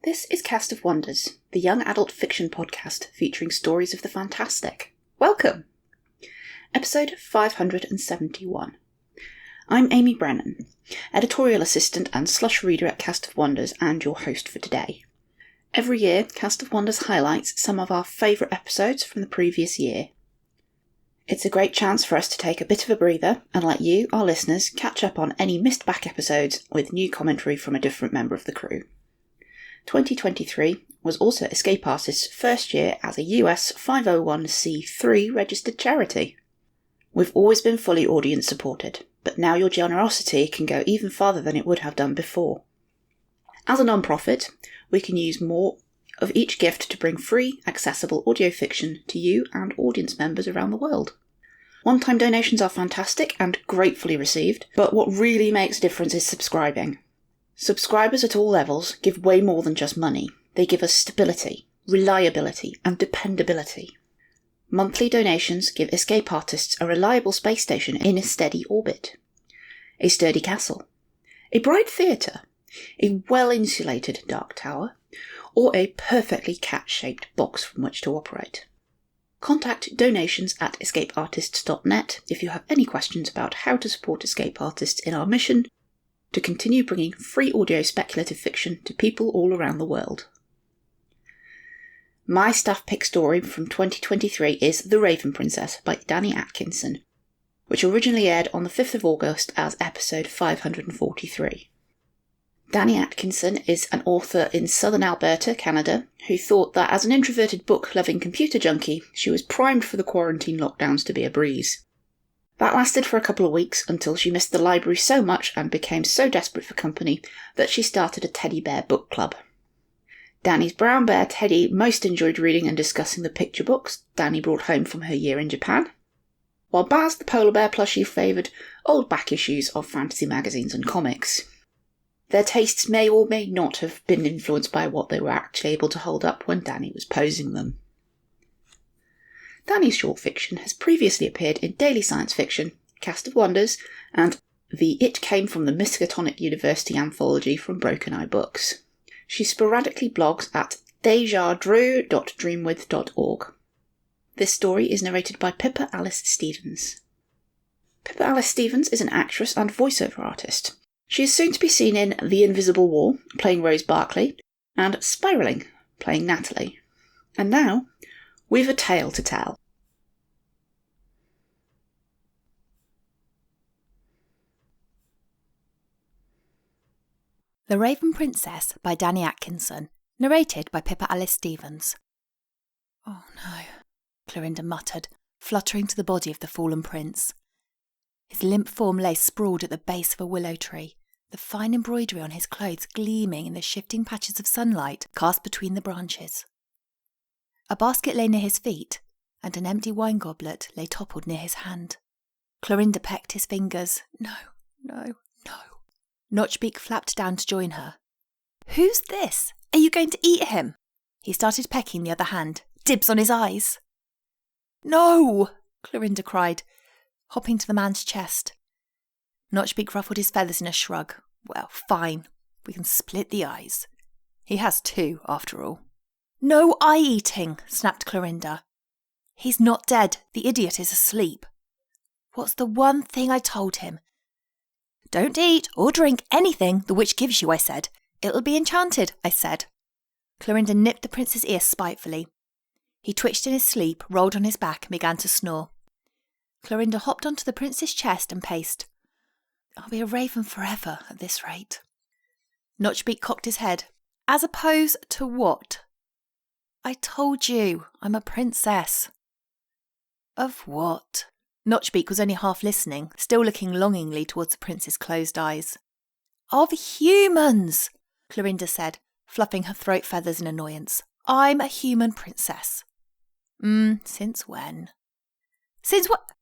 This is Cast of Wonders, the young adult fiction podcast featuring stories of the fantastic. Welcome! Episode 571. I'm Amy Brennan, editorial assistant and slush reader at Cast of Wonders and your host for today. Every year, Cast of Wonders highlights some of our favourite episodes from the previous year. It's a great chance for us to take a bit of a breather and let you, our listeners, catch up on any missed back episodes with new commentary from a different member of the crew. 2023 was also Escape Artist's first year as a US 501c3 registered charity. We've always been fully audience supported, but now your generosity can go even farther than it would have done before. As a non-profit, we can use more of each gift to bring free, accessible audio fiction to you and audience members around the world. One-time donations are fantastic and gratefully received, but what really makes a difference is subscribing. Subscribers at all levels give way more than just money. They give us stability, reliability, and dependability. Monthly donations give Escape Artists a reliable space station in a steady orbit, a sturdy castle, a bright theatre, a well-insulated dark tower, or a perfectly cat-shaped box from which to operate. Contact donations@escapeartists.net if you have any questions about how to support Escape Artists in our mission to continue bringing free audio speculative fiction to people all around the world. My staff pick story from 2023 is The Raven Princess by Danny Atkinson, which originally aired on the 5th of August as episode 543. Danny Atkinson is an author in southern Alberta, Canada, who thought that as an introverted book-loving computer junkie, she was primed for the quarantine lockdowns to be a breeze. That lasted for a couple of weeks until she missed the library so much and became so desperate for company that she started a teddy bear book club. Danny's brown bear Teddy most enjoyed reading and discussing the picture books Danny brought home from her year in Japan, while Baz the polar bear plushie favoured old back issues of fantasy magazines and comics. Their tastes may or may not have been influenced by what they were actually able to hold up when Danny was posing them. Danny's short fiction has previously appeared in Daily Science Fiction, Cast of Wonders, and the It Came from the Miskatonic University anthology from Broken Eye Books. She sporadically blogs at dejadrew.dreamwith.org. This story is narrated by Pippa Alice Stevens. Pippa Alice Stevens is an actress and voiceover artist. She is soon to be seen in The Invisible War, playing Rose Barkley, and Spiraling, playing Natalie. And now, we've a tale to tell. The Raven Princess by Danny Atkinson, narrated by Pippa Alice Stevens. Oh no, Clorinda muttered, fluttering to the body of the fallen prince. His limp form lay sprawled at the base of a willow tree, the fine embroidery on his clothes gleaming in the shifting patches of sunlight cast between the branches. A basket lay near his feet, and an empty wine goblet lay toppled near his hand. Clorinda pecked his fingers. No, no, no. Notchbeak flapped down to join her. Who's this? Are you going to eat him? He started pecking the other hand. Dibs on his eyes. No, Clorinda cried, hopping to the man's chest. Notchbeak ruffled his feathers in a shrug. Well, fine. We can split the eyes. He has two, after all. No eye-eating, snapped Clorinda. He's not dead. The idiot is asleep. What's the one thing I told him? Don't eat or drink anything the witch gives you, I said. It'll be enchanted, I said. Clorinda nipped the prince's ear spitefully. He twitched in his sleep, rolled on his back and began to snore. Clorinda hopped onto the prince's chest and paced. I'll be a raven forever at this rate. Notchbeak cocked his head. As opposed to what? I told you, I'm a princess. Of what? Notchbeak was only half listening, still looking longingly towards the prince's closed eyes. Of humans, Clorinda said, fluffing her throat feathers in annoyance. I'm a human princess. Since when? Since what?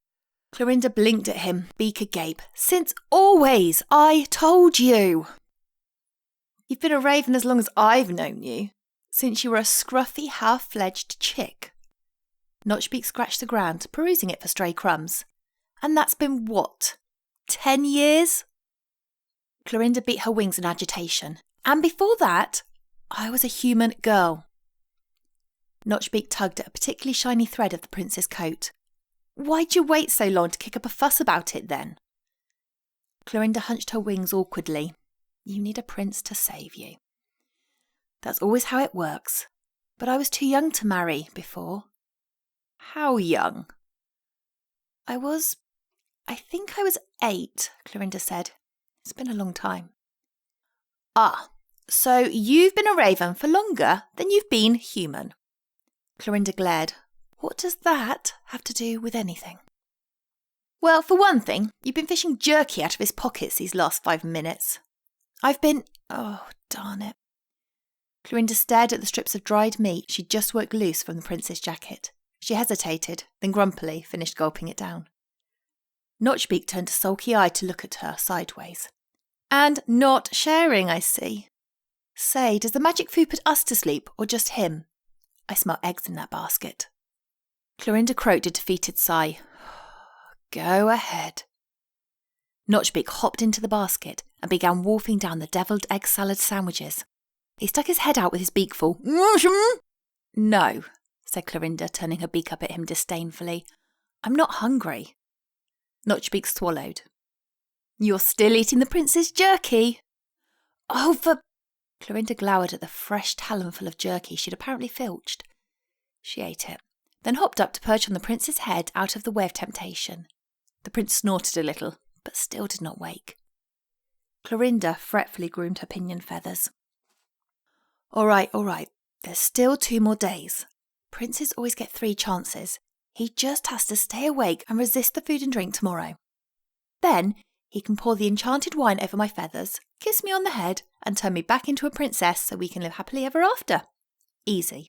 Clorinda blinked at him, beak agape. Since always, I told you. You've been a raven as long as I've known you. Since you were a scruffy, half-fledged chick. Notchbeak scratched the ground, perusing it for stray crumbs. And that's been what? 10 years? Clorinda beat her wings in agitation. And before that, I was a human girl. Notchbeak tugged at a particularly shiny thread of the prince's coat. Why'd you wait so long to kick up a fuss about it then? Clorinda hunched her wings awkwardly. You need a prince to save you. That's always how it works. But I was too young to marry before. How young? I think I was 8, Clorinda said. It's been a long time. Ah, so you've been a raven for longer than you've been human. Clorinda glared. What does that have to do with anything? Well, for one thing, you've been fishing jerky out of his pockets these last 5 minutes. I've been... Oh, darn it. Clorinda stared at the strips of dried meat she'd just worked loose from the prince's jacket. She hesitated, then grumpily finished gulping it down. Notchbeak turned a sulky eye to look at her sideways. And not sharing, I see. Say, does the magic food put us to sleep, or just him? I smell eggs in that basket. Clorinda croaked a defeated sigh. Go ahead. Notchbeak hopped into the basket and began wolfing down the devilled egg salad sandwiches. He stuck his head out with his beak full. No, said Clorinda, turning her beak up at him disdainfully. I'm not hungry. Notchbeak swallowed. You're still eating the prince's jerky? Oh, for... Clorinda glowered at the fresh talonful of jerky she'd apparently filched. She ate it, then hopped up to perch on the prince's head out of the way of temptation. The prince snorted a little, but still did not wake. Clorinda fretfully groomed her pinion feathers. All right. There's still 2 more days. Princes always get 3 chances. He just has to stay awake and resist the food and drink tomorrow. Then he can pour the enchanted wine over my feathers, kiss me on the head, and turn me back into a princess so we can live happily ever after. Easy.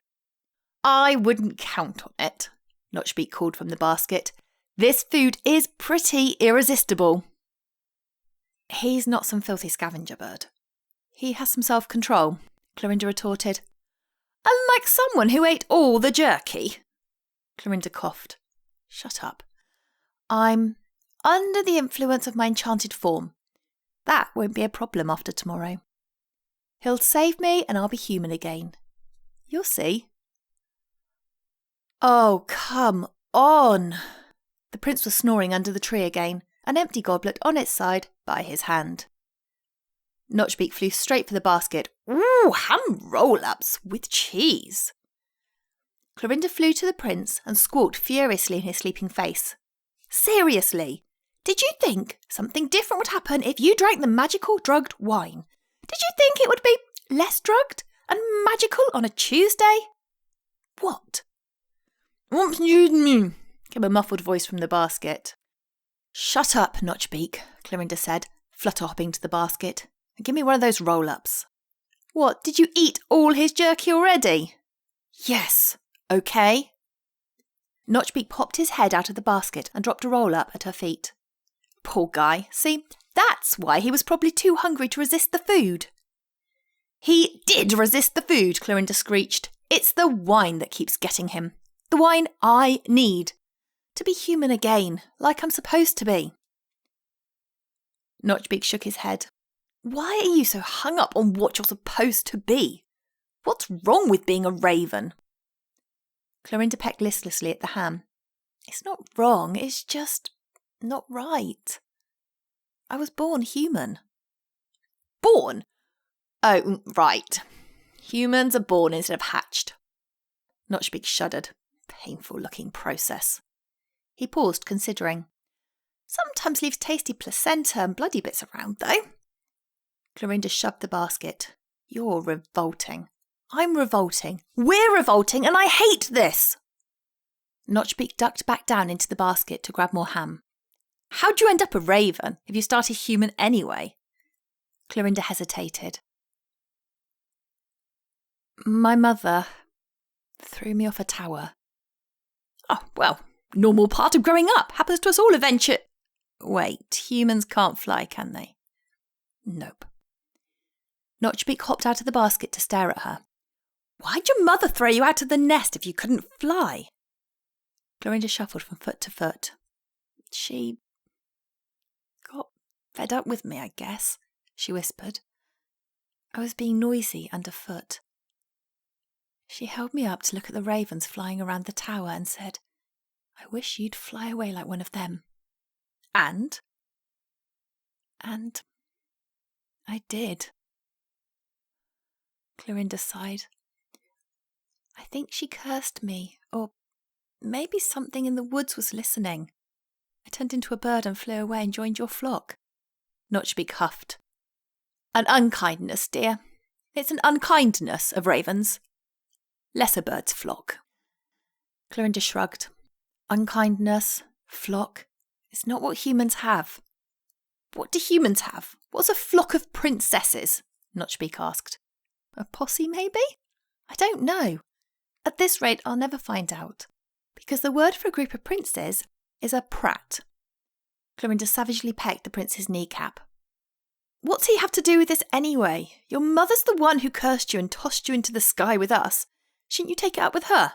I wouldn't count on it, Notchbeak called from the basket. This food is pretty irresistible. He's not some filthy scavenger bird. He has some self-control, Clorinda retorted. Unlike someone who ate all the jerky. Clorinda coughed. Shut up. I'm under the influence of my enchanted form. That won't be a problem after tomorrow. He'll save me and I'll be human again. You'll see. Oh, come on. The prince was snoring under the tree again, an empty goblet on its side by his hand. Notchbeak flew straight for the basket. Ooh, ham roll-ups with cheese. Clorinda flew to the prince and squawked furiously in his sleeping face. Seriously, did you think something different would happen if you drank the magical drugged wine? Did you think it would be less drugged and magical on a Tuesday? What? Excuse me, came a muffled voice from the basket. Shut up, Notchbeak, Clorinda said, flutter-hopping to the basket. And give me one of those roll-ups. What, did you eat all his jerky already? Yes, okay. Notchbeak popped his head out of the basket and dropped a roll-up at her feet. Poor guy. See, that's why he was probably too hungry to resist the food. He did resist the food, Clorinda screeched. It's the wine that keeps getting him. The wine I need. To be human again, like I'm supposed to be. Notchbeak shook his head. Why are you so hung up on what you're supposed to be? What's wrong with being a raven? Clorinda pecked listlessly at the ham. It's not wrong, it's just not right. I was born human. Born? Oh, right. Humans are born instead of hatched. Notchbeak shuddered. Painful-looking process. He paused, considering. Sometimes leaves tasty placenta and bloody bits around, though. Clorinda shoved the basket. You're revolting. I'm revolting. We're revolting, and I hate this! Notchbeak ducked back down into the basket to grab more ham. How'd you end up a raven if you started human anyway? Clorinda hesitated. My mother threw me off a tower. Oh, well, normal part of growing up. Happens to us all eventually. Wait, humans can't fly, can they? Nope. Notchbeak hopped out of the basket to stare at her. Why'd your mother throw you out of the nest if you couldn't fly? Clorinda shuffled from foot to foot. She got fed up with me, I guess, she whispered. I was being noisy underfoot, She held me up to look at the ravens flying around the tower and said, "I wish you'd fly away like one of them." And I did. Clorinda sighed. I think she cursed me, or maybe something in the woods was listening. I turned into a bird and flew away and joined your flock. Notchbeak huffed. An unkindness, dear. It's an unkindness of ravens. Lesser birds flock. Clorinda shrugged. Unkindness, flock, it's not what humans have. What do humans have? What's a flock of princesses? Notchbeak asked. A posse, maybe? I don't know. At this rate, I'll never find out. Because the word for a group of princes is a prat. Clorinda savagely pecked the prince's kneecap. What's he have to do with this anyway? Your mother's the one who cursed you and tossed you into the sky with us. Shouldn't you take it up with her?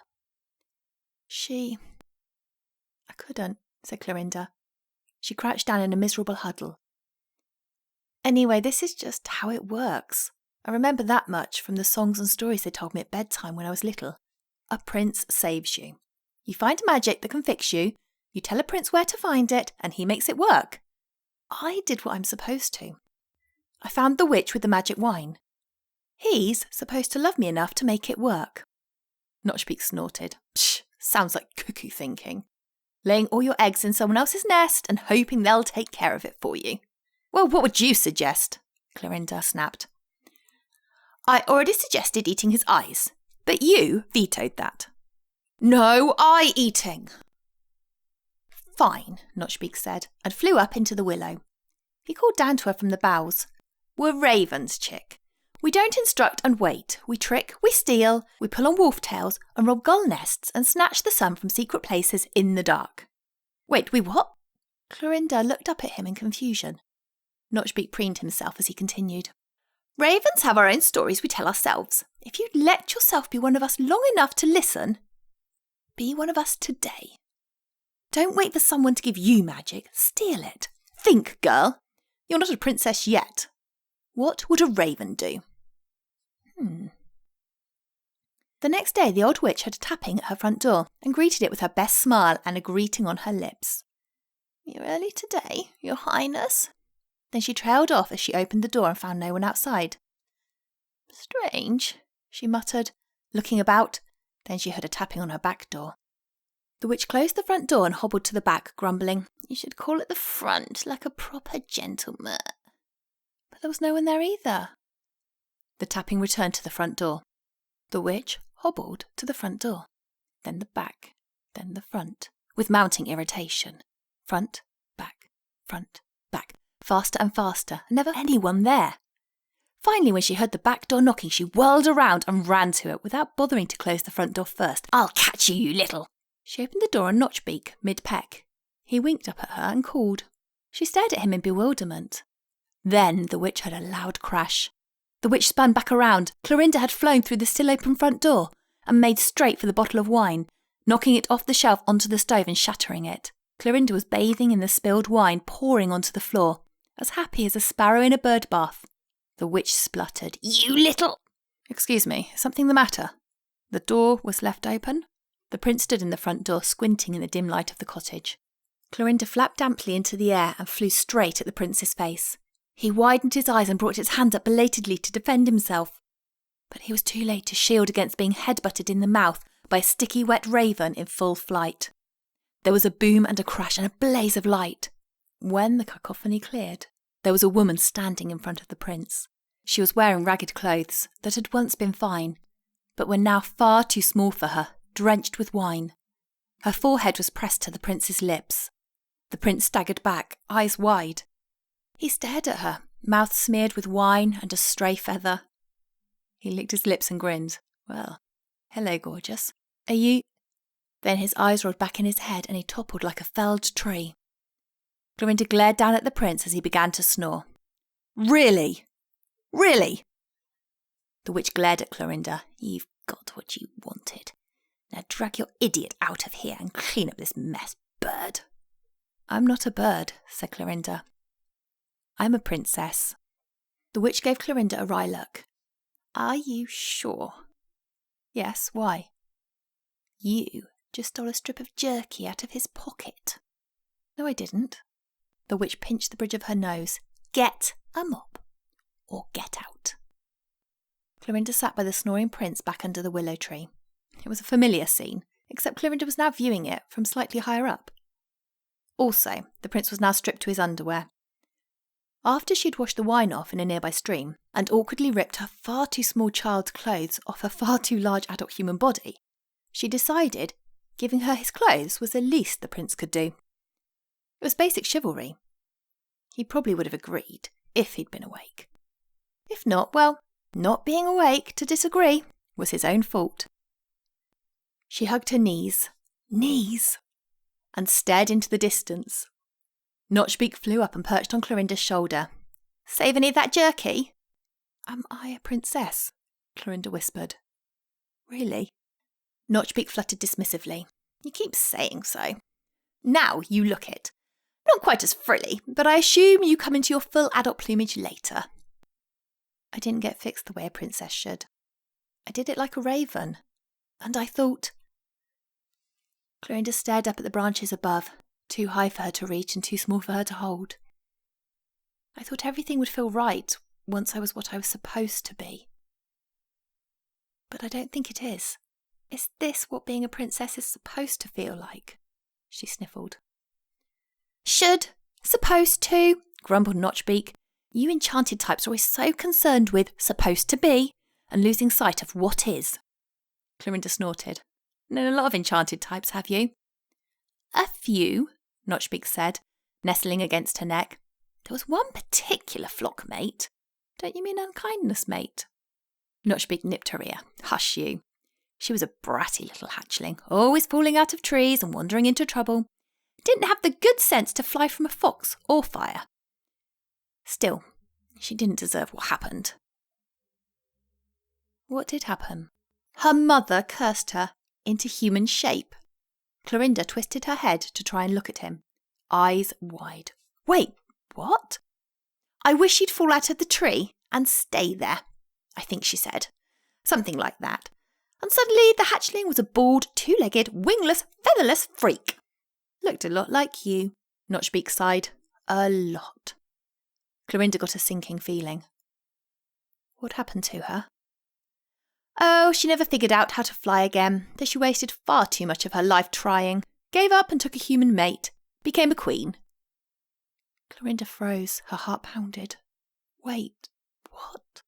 I couldn't, said Clorinda. She crouched down in a miserable huddle. Anyway, this is just how it works. I remember that much from the songs and stories they told me at bedtime when I was little. A prince saves you. You find magic that can fix you, you tell a prince where to find it, and he makes it work. I did what I'm supposed to. I found the witch with the magic wine. He's supposed to love me enough to make it work. Notchbeak snorted. Psh, sounds like cuckoo thinking. Laying all your eggs in someone else's nest and hoping they'll take care of it for you. Well, what would you suggest? Clorinda snapped. I already suggested eating his eyes, but you vetoed that. No eye-eating. Fine, Notchbeak said, and flew up into the willow. He called down to her from the boughs. We're ravens, chick. We don't instruct and wait. We trick, we steal, we pull on wolf tails and rob gull nests and snatch the sun from secret places in the dark. Wait, we what? Clorinda looked up at him in confusion. Notchbeak preened himself as he continued. Ravens have our own stories we tell ourselves. If you'd let yourself be one of us long enough to listen, be one of us today. Don't wait for someone to give you magic. Steal it. Think, girl. You're not a princess yet. What would a raven do? The next day, the old witch heard a tapping at her front door and greeted it with her best smile and a greeting on her lips. You're early today, your highness. Then she trailed off as she opened the door and found no one outside. Strange, she muttered, looking about. Then she heard a tapping on her back door. The witch closed the front door and hobbled to the back, grumbling, You should call it the front, like a proper gentleman. But there was no one there either. The tapping returned to the front door. The witch hobbled to the front door, then the back, then the front, with mounting irritation. Front, back, faster and faster, and never anyone there. Finally, when she heard the back door knocking, she whirled around and ran to it without bothering to close the front door first. I'll catch you, you little! She opened the door on Notchbeak, mid-peck. He winked up at her and called. She stared at him in bewilderment. Then the witch heard a loud crash. The witch spun back around. Clorinda had flown through the still-open front door and made straight for the bottle of wine, knocking it off the shelf onto the stove and shattering it. Clorinda was bathing in the spilled wine pouring onto the floor, as happy as a sparrow in a bird bath. The witch spluttered, You little... Excuse me, is something the matter? The door was left open. The prince stood in the front door, squinting in the dim light of the cottage. Clorinda flapped damply into the air and flew straight at the prince's face. He widened his eyes and brought his hand up belatedly to defend himself. But he was too late to shield against being headbutted in the mouth by a sticky wet raven in full flight. There was a boom and a crash and a blaze of light. When the cacophony cleared, there was a woman standing in front of the prince. She was wearing ragged clothes that had once been fine, but were now far too small for her, drenched with wine. Her forehead was pressed to the prince's lips. The prince staggered back, eyes wide. He stared at her, mouth smeared with wine and a stray feather. He licked his lips and grinned. Well, hello, gorgeous. Are you... Then his eyes rolled back in his head and he toppled like a felled tree. Clorinda glared down at the prince as he began to snore. Really? Really? The witch glared at Clorinda. You've got what you wanted. Now drag your idiot out of here and clean up this mess, bird. I'm not a bird, said Clorinda. I'm a princess. The witch gave Clorinda a wry look. Are you sure? Yes, why? You just stole a strip of jerky out of his pocket. No, I didn't. The witch pinched the bridge of her nose. Get a mop, or get out. Clorinda sat by the snoring prince back under the willow tree. It was a familiar scene, except Clorinda was now viewing it from slightly higher up. Also, the prince was now stripped to his underwear. After she'd washed the wine off in a nearby stream, and awkwardly ripped her far too small child's clothes off her far too large adult human body, she decided giving her his clothes was the least the prince could do. It was basic chivalry. He probably would have agreed if he'd been awake. If not, well, not being awake to disagree was his own fault. She hugged her knees, and stared into the distance. Notchbeak flew up and perched on Clorinda's shoulder. Save any of that jerky? Am I a princess? Clorinda whispered. Really? Notchbeak fluttered dismissively. You keep saying so. Now you look it. Not quite as frilly, but I assume you come into your full adult plumage later. I didn't get fixed the way a princess should. I did it like a raven. And I thought... Clorinda stared up at the branches above, too high for her to reach and too small for her to hold. I thought everything would feel right once I was what I was supposed to be. But I don't think it is. Is this what being a princess is supposed to feel like? She sniffled. Should, supposed to, grumbled Notchbeak. You enchanted types are always so concerned with supposed to be and losing sight of what is. Clorinda snorted. Known a lot of enchanted types, have you? A few, Notchbeak said, nestling against her neck. There was one particular flock mate. Don't you mean unkindness mate? Notchbeak nipped her ear. Hush you. She was a bratty little hatchling, always falling out of trees and wandering into trouble. Didn't have the good sense to fly from a fox or fire. Still, she didn't deserve what happened. What did happen? Her mother cursed her into human shape. Clorinda twisted her head to try and look at him, eyes wide. Wait, what? I wish you'd fall out of the tree and stay there, I think she said. Something like that. And suddenly the hatchling was a bald, two-legged, wingless, featherless freak. Looked a lot like you, Notchbeak sighed. A lot. Clorinda got a sinking feeling. What happened to her? Oh, she never figured out how to fly again, though she wasted far too much of her life trying. Gave up and took a human mate. Became a queen. Clorinda froze, her heart pounded. Wait, what?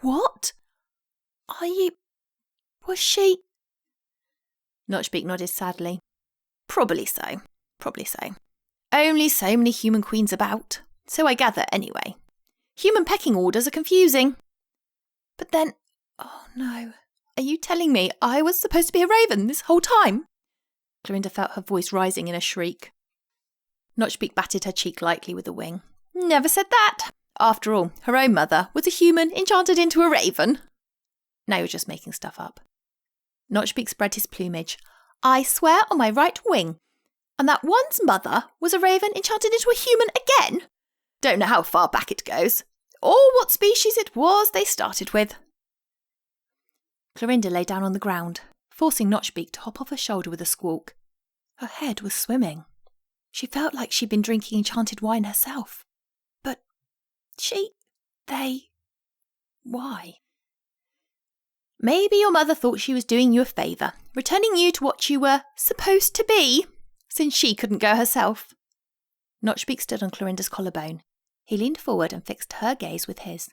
What? Are you... Was she... Notchbeak nodded sadly. Probably so. Only so many human queens about. So I gather anyway. Human pecking orders are confusing. But then... Oh no. Are you telling me I was supposed to be a raven this whole time? Clorinda felt her voice rising in a shriek. Notchbeak batted her cheek lightly with a wing. Never said that. After all, her own mother was a human enchanted into a raven. Now you're just making stuff up. Notchbeak spread his plumage. I swear on my right wing. And that one's mother was a raven enchanted into a human again. Don't know how far back it goes, or what species it was they started with. Clorinda lay down on the ground, forcing Notchbeak to hop off her shoulder with a squawk. Her head was swimming. She felt like she'd been drinking enchanted wine herself. But why? Maybe your mother thought she was doing you a favour, returning you to what you were supposed to be, since she couldn't go herself. Notchbeak stood on Clorinda's collarbone. He leaned forward and fixed her gaze with his.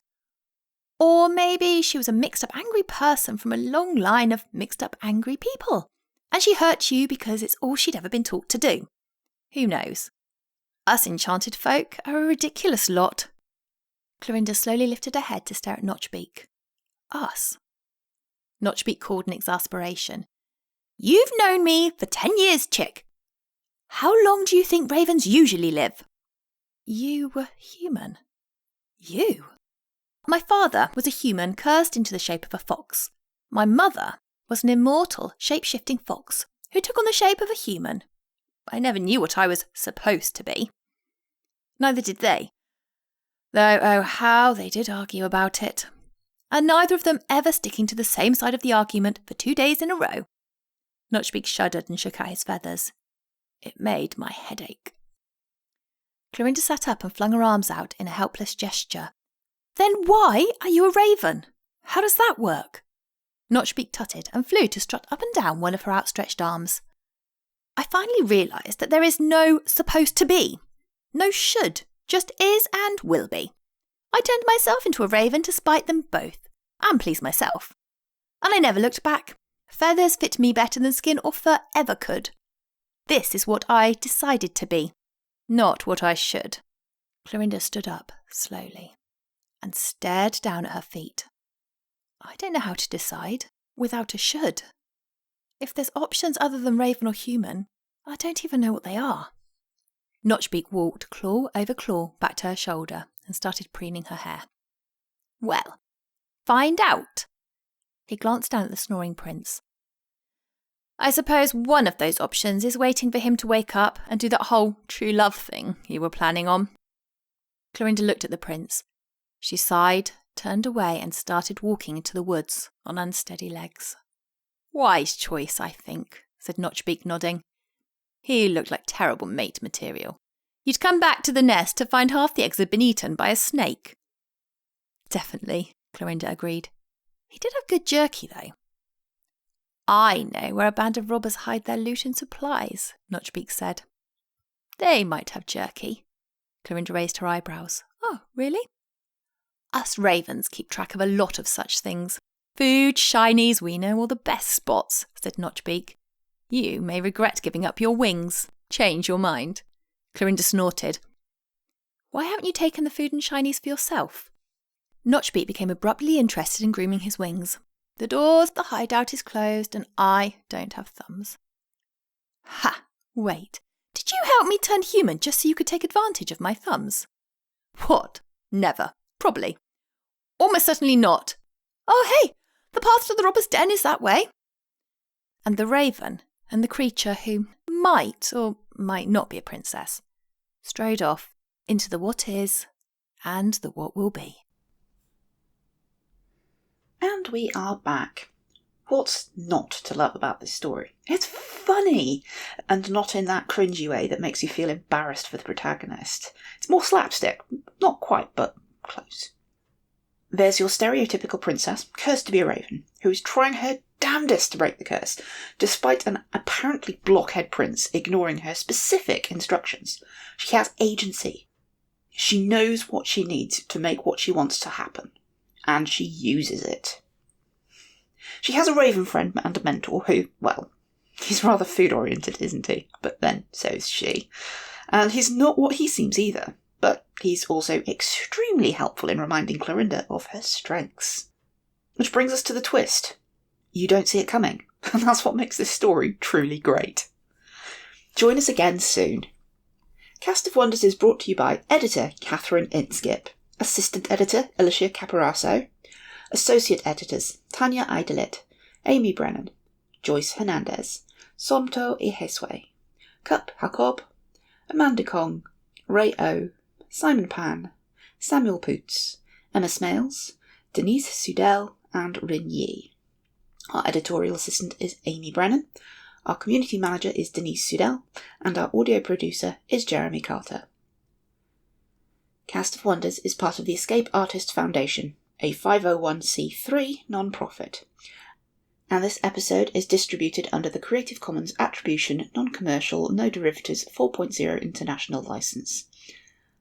Or maybe she was a mixed-up angry person from a long line of mixed-up angry people, and she hurt you because it's all she'd ever been taught to do. Who knows? Us enchanted folk are a ridiculous lot. Clorinda slowly lifted her head to stare at Notchbeak. Us? Notchbeak called in exasperation. You've known me for 10 years, chick. How long do you think ravens usually live? You were human. You? My father was a human cursed into the shape of a fox. My mother was an immortal, shape-shifting fox who took on the shape of a human. I never knew what I was supposed to be. Neither did they. Though, oh, how they did argue about it. and neither of them ever sticking to the same side of the argument for 2 days in a row. Notchbeak shuddered and shook out his feathers. It made my head ache. Clorinda sat up and flung her arms out in a helpless gesture. Then why are you a raven? How does that work? Notchbeak tutted and flew to strut up and down one of her outstretched arms. I finally realised that there is no supposed to be. No should, just is and will be. I turned myself into a raven to spite them both, and please myself. And I never looked back. Feathers fit me better than skin or fur ever could. This is what I decided to be, not what I should. Clorinda stood up slowly and stared down at her feet. I don't know how to decide without a should. If there's options other than raven or human, I don't even know what they are. Notchbeak walked claw over claw back to her shoulder and started preening her hair. Well, find out. He glanced down at the snoring prince. I suppose one of those options is waiting for him to wake up and do that whole true love thing you were planning on. Clorinda looked at the prince. She sighed, turned away and started walking into the woods on unsteady legs. Wise choice, I think, said Notchbeak, nodding. He looked like terrible mate material. You'd come back to the nest to find half the eggs had been eaten by a snake. Definitely, Clorinda agreed. He did have good jerky, though. I know where a band of robbers hide their loot and supplies, Notchbeak said. They might have jerky. Clorinda raised her eyebrows. Oh, really? Us ravens keep track of a lot of such things. Food, shinies, we know all the best spots, said Notchbeak. You may regret giving up your wings. Change your mind. Clorinda snorted. Why haven't you taken the food and shinies for yourself? Notchbeak became abruptly interested in grooming his wings. The door of the hideout is closed and I don't have thumbs. Ha! Wait. Did you help me turn human just so you could take advantage of my thumbs? What? Never. Probably. Almost certainly not. Oh, hey! The path to the robber's den is that way. And the raven and the creature who might or might not be a princess strode off into the what is and the what will be. And we are back. What's not to love about this story? It's funny, and not in that cringy way that makes you feel embarrassed for the protagonist. It's more slapstick. Not quite, but close. There's your stereotypical princess, cursed to be a raven, who is trying her damnedest to break the curse, despite an apparently blockhead prince ignoring her specific instructions. She has agency. She knows what she needs to make what she wants to happen, and she uses it. She has a raven friend and a mentor who, well, he's rather food-oriented, isn't he? But then so's she. And he's not what he seems either, but he's also extremely helpful in reminding Clorinda of her strengths. Which brings us to the twist. You don't see it coming, and that's what makes this story truly great. Join us again soon. Cast of Wonders is brought to you by editor Catherine Inskip, assistant editor Alicia Caparaso, associate editors Tanya Eidelit, Amy Brennan, Joyce Hernandez, Somto Iheswe, Cup Jacob, Amanda Kong, Ray O, Simon Pan, Samuel Poots, Emma Smales, Denise Sudell, and Rin Yi. Our editorial assistant is Amy Brennan, our community manager is Denise Sudell, and our audio producer is Jeremy Carter. Cast of Wonders is part of the Escape Artists Foundation, a 501c3 non-profit, and this episode is distributed under the Creative Commons Attribution Non-Commercial No Derivatives 4.0 International License.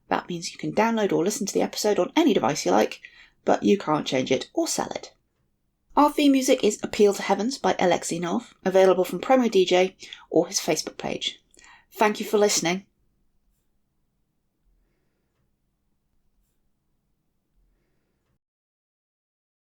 That means you can download or listen to the episode on any device you like, but you can't change it or sell it. Our theme music is Appeal to Heavens by Alexei North, available from Promo DJ or his Facebook page. Thank you for listening.